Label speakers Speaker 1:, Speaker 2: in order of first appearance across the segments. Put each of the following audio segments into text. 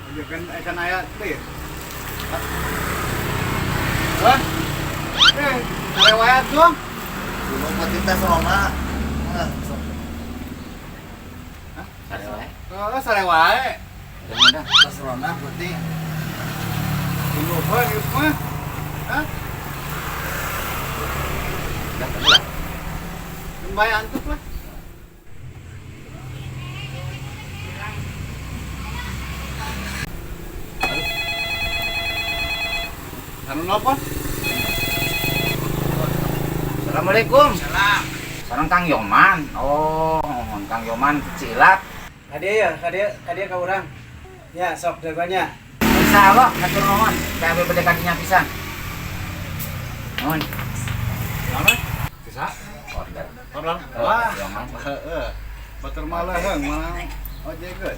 Speaker 1: Aja kan aya teh. Wah. Rewayat dong.
Speaker 2: Belum penting tes Rona.
Speaker 3: Sare wae.
Speaker 1: Oh, sare wae.
Speaker 3: Udah.
Speaker 2: Tes Rona penting.
Speaker 1: Dulu mah ieu mah. Hah?
Speaker 3: Udah tadi lah.
Speaker 1: Kembali antuk lah. Anu nelpon?
Speaker 3: Assalamualaikum.
Speaker 2: Salam.
Speaker 3: Sareng Kang Yoman. Oh, Kang Yoman Cilat.
Speaker 4: Hadia ka urang. Ya, sok jagoannya.
Speaker 3: Bisa Allah, ngatur nuhun. Kabe berdekatinya pisan. Nuhun.
Speaker 1: Nama? Bisa?
Speaker 3: Order.
Speaker 1: Orang. Wah.
Speaker 3: Yoman.
Speaker 1: Heeh. Batur malah heung mana ojegeun.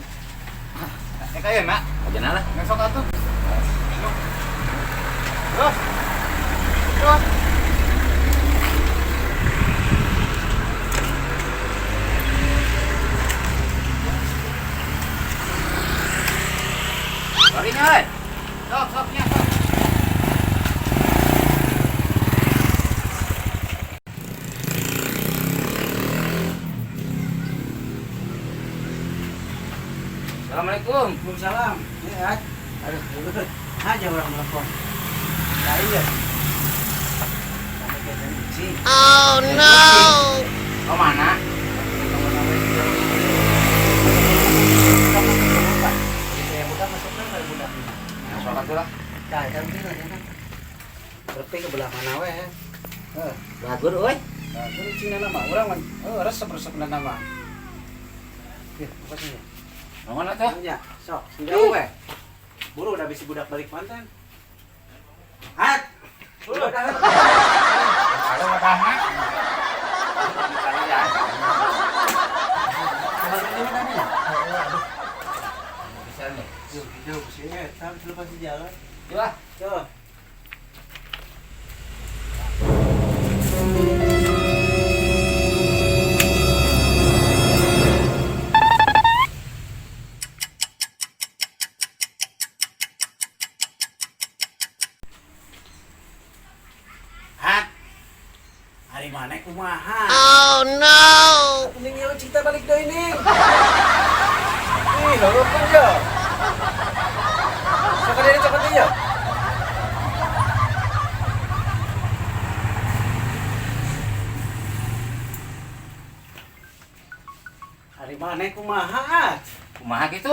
Speaker 1: Kayak nak.
Speaker 3: Ajeuna lah.
Speaker 1: Ngesok atuh. Terus. Terus.
Speaker 3: Sorry nyoy.
Speaker 1: Sok.
Speaker 3: Assalamualaikum.
Speaker 4: Waalaikumsalam. Ya, aduh, aja orang telepon. Nah, iya. Kamu kayak kucing.
Speaker 3: Oh no. Oh mana?
Speaker 4: Saya buka masukkan dari budak.
Speaker 3: Masuk atuh lah.
Speaker 4: Dah, kan. Berarti ke belah mana we?
Speaker 3: Bagur euy.
Speaker 4: Nah, kucing nama urang mah. Resep nama. Ya, apa sih?
Speaker 3: Nuhun atuh.
Speaker 4: Ya, sok, jauh we. Buru udah bisi budak balik mantan. Hat. Udah.
Speaker 3: Kalau wadahna. Kalian.
Speaker 4: Kemarin ini mana nih?
Speaker 3: Bisa nih.
Speaker 4: Jauh sih. Tapi lepas di jalan.
Speaker 3: Coba.
Speaker 4: Coba. Hat. Hari mana kumaha?
Speaker 5: Oh no!
Speaker 4: Mending yuk cerita balik deh ini. Ih, lo kan ya. Cepet ya. Hari mana kumaha?
Speaker 3: Kumaha gitu?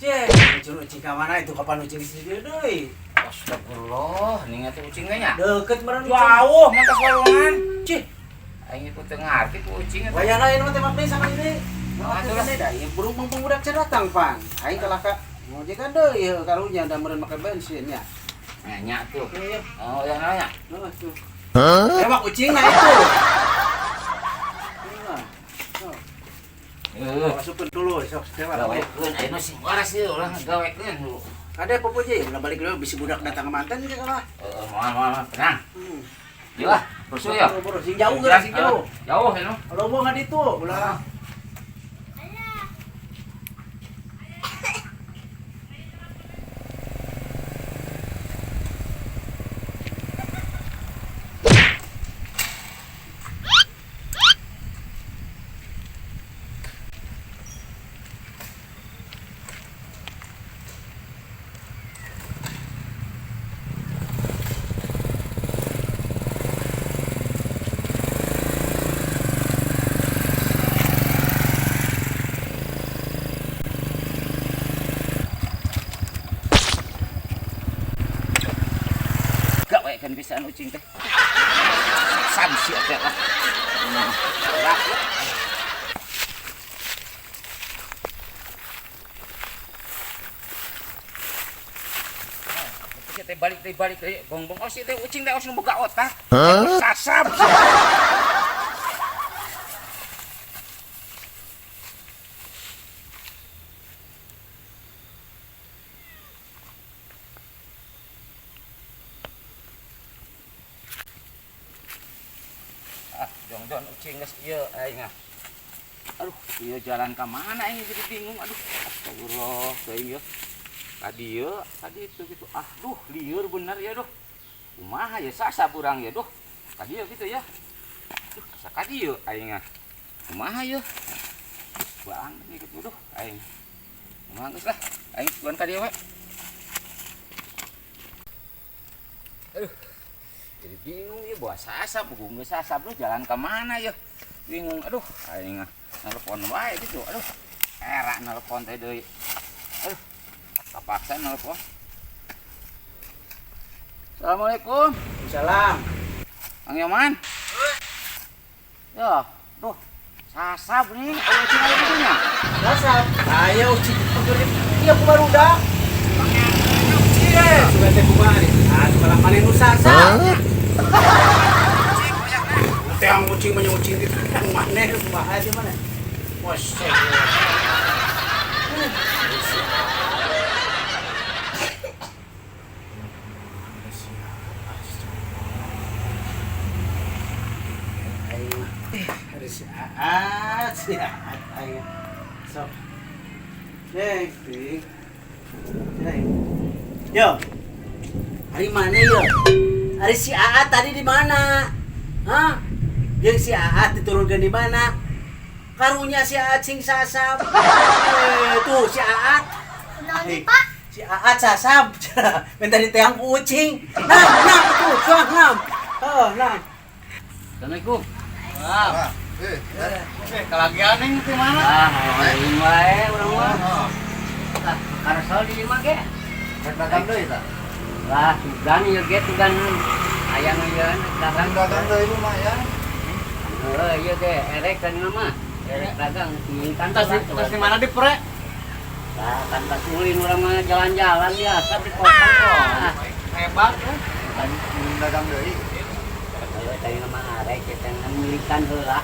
Speaker 4: Cek, ucing ka mana itu kapan ucing di sini deui?
Speaker 3: Astagfirullah, ningat kucing nya.
Speaker 4: Deket meureun
Speaker 3: Jauh, mantas walungan.
Speaker 4: Cih,
Speaker 3: Aing itu teu ngarti kucing eta.
Speaker 4: wayah lain mah teh mapni sama ini.
Speaker 3: Nah,
Speaker 4: Atuh
Speaker 3: itulah.
Speaker 4: kan da, ieu berhubung pemudak datang, Pan. Aing telah ka ngojekan deui karunya da meureun make bensin nya.
Speaker 3: Nanya tuh.
Speaker 4: Iya,
Speaker 3: Oh, yang nanya.
Speaker 4: nah tuh. Emang kucing nah itu. Nah, masukin dulu, sok sewa.
Speaker 3: Gawekeun ayeuna sing waras ieu ulah gawekeun dulu.
Speaker 4: Ada apa je? Ulah balik dulu bisi budak datang ke mantan ge kalah.
Speaker 3: Moal tenang. Ilah, rusuh ya.
Speaker 4: Buru sing jauh geus sing jauh.
Speaker 3: Jauh anu.
Speaker 4: Kalau mau nggak itu, ulah.
Speaker 3: Gawekeun pisan ucing teh. Sanksi teh lah. Nah, teh balik deui bongbong oh si teh ucing teh osong boga otak. Sasab. Jongjon ucing geus ieu aing ah. Aduh, ieu jalan ka mana aing jadi bingung. Aduh, astagfirullah teuing ieu. Tadi itu gitu. Aduh, liur bener ya duh. Kumaha ya sasa urang ya duh. Tadi gitu ya. Duh, sakadi yeuh aing ah. Kumaha ya? Bang gitu duh aing. Kumaha geus lah. Aing sugan ka dieu we. Aduh. Jadi bingung ya bawa sasap, bugung geus sasap lu jalan ke mana ya? Bingung. Aduh, aing ah nelpon wae gitu. Aduh. Era nelpon teh deui. Aduh. Kapaksa nelpon. Assalamualaikum.
Speaker 4: Salam.
Speaker 3: Kang Yoman. Ya, duh. Sasap nih, kalau cina itu nya.
Speaker 4: Sasap. Ayo uci. Iya ku baru dah. Iya, sudah teh kumaha nih. Ah, malah panen nu sasap. Teh ang kucing mah ucing itu yang mana kumaha di mana? Masya sihat ayo. Sok. Ting. Yo. Hari mana yo? Hari si Aat tadi di mana? Hah? Yang si Aat diturunkan di mana? Karunya si Aat sing sasap. Tuh si Aat.
Speaker 5: Nani Pak?
Speaker 4: Si Aat sasap. Minta diteang kucing. Nah, tuh, nah. Oh, nah.
Speaker 3: Assalamualaikum.
Speaker 2: Wah,
Speaker 1: Kelagian ning di mana?
Speaker 3: Aing wae urang mah. Karesol di imah ge.
Speaker 2: dagang deui tah.
Speaker 3: Lah, sugan ieu ge sugan aya ngayeun dagang.
Speaker 2: Dagang deui lumayan.
Speaker 3: Heuh, ieu ge erek kan mah. Erek dagang di kantor.
Speaker 1: Tas di mana di pre?
Speaker 3: Lah, kan pas ulin urang mah jalan-jalan biasa di kota kok.
Speaker 1: Hebat ya.
Speaker 2: Dagang deui.
Speaker 3: Kalau tadi nama arek kita memilikan heula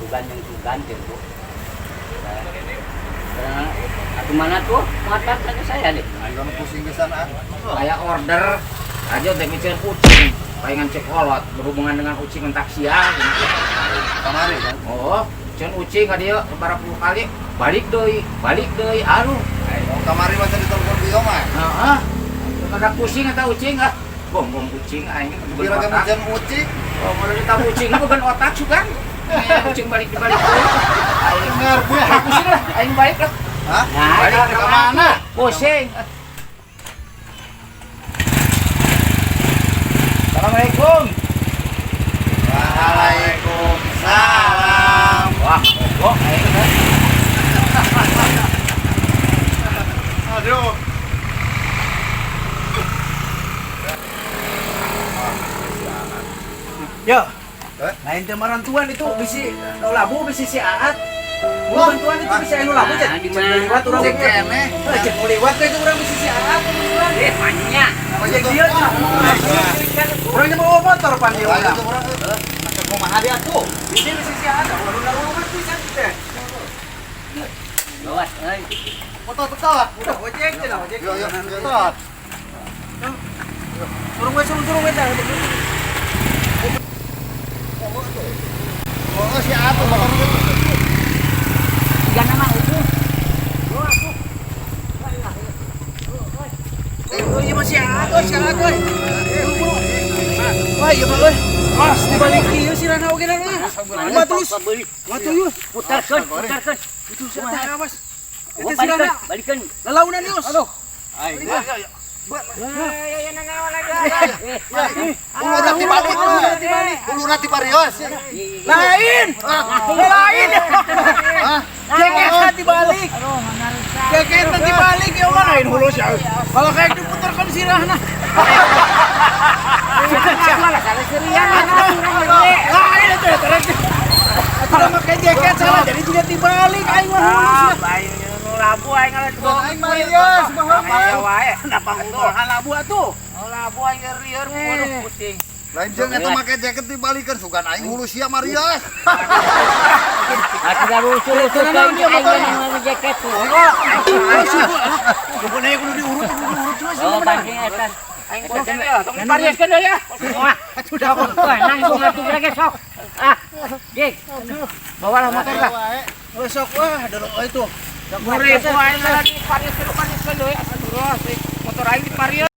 Speaker 3: sugan yang sugan gitu. Aku mana tuh? Mata tadi saya deh.
Speaker 2: Ayo pusing ke sana.
Speaker 3: Kayak order aja udah mikir kucing, pengen cek kolot berhubungan dengan kucing entak siang gitu.
Speaker 2: Kamari kan.
Speaker 3: Oh, cen kucing ka dieu beberapa puluh kali balik deui aduh.
Speaker 2: Oh, kamari mah di telepon dia mah.
Speaker 3: Heeh. Kada kucing eta kucing ah. Bom kucing aing
Speaker 2: Kira ke hujan ucing.
Speaker 3: Oh, mau kita kucing itu bukan otak sugan. Kucing balik dibalik deui. Aing ngarep kucing lah, aing balik lah.
Speaker 2: Hah?
Speaker 3: Nah,
Speaker 1: Balik ke mana?
Speaker 3: Pusing. Assalamualaikum.
Speaker 2: Waalaikumsalam.
Speaker 3: Wah, kok aing kan.
Speaker 1: Aduh.
Speaker 4: Yo. Lain teh marantuan itu bisi labu bisi si Aat. Marantuan itu bisi anu labu
Speaker 3: Nah, di mana?
Speaker 4: liwat urang
Speaker 2: Cek kene.
Speaker 4: Cek liwat teh itu urang bisi si Aat.
Speaker 3: Banyak.
Speaker 4: Ojek dia tuh. Urangnya bawa motor pan dia
Speaker 2: Ayo
Speaker 4: urang.
Speaker 2: tuh urang.
Speaker 1: Macam kumaha dia tuh?
Speaker 4: Bisi bisi si Aat. Urang bisa teh.
Speaker 3: Lewat, euy.
Speaker 1: Foto tetap.
Speaker 4: Udah ojek teh lah ojek.
Speaker 2: Yo.
Speaker 1: Tetap.
Speaker 4: Turun we tah.
Speaker 2: Oh, si apa motor itu?
Speaker 3: Tiga nama itu.
Speaker 4: Oh iya masih Aat, si Aat we. Wah, iya Pak we. Mas dibalik ieu si Rana oge na. Batus. Batu ieu.
Speaker 3: Putarkeun.
Speaker 4: Itu si Aat Mas.
Speaker 3: Oh,
Speaker 4: Itu si Rana.
Speaker 3: balikeun.
Speaker 4: Lalaunan yus. Aduh.
Speaker 2: Uluna dibalik. Uluna dibarios.
Speaker 4: Lain. Lain. Keket nanti balik. Keket nanti balik ya mana lain hulu sih. Kalau kayak diputarkan sirahna. Lain itu terus. Atuh make jaket salah jadi tidak dibalik aing mah.
Speaker 3: Labu aing ngalah
Speaker 1: Aing Marius,
Speaker 3: Ayo wae. Kenapa
Speaker 4: Tuh, labu atuh.
Speaker 3: labu aing rieur waduh pusing.
Speaker 2: Lain jeung eta make jaket dibalikeun sugan aing hulu sia Marius.
Speaker 3: Atuh usul-usul
Speaker 4: dia motor.
Speaker 3: jaket tuh.
Speaker 4: Pokoknya kudu diurut terus.
Speaker 3: Oh, pancing eta. Aing bosen ya, tong parieskeun deui ya. Wah,
Speaker 4: Sudah kok.
Speaker 3: wah nanggung atuh lagi sok. Ah, Dik. Bawalah motor ka.
Speaker 4: Oh, sok wah, dulu itu.
Speaker 3: Murih po ayo na di pares kilo asa duros motor aing di pares.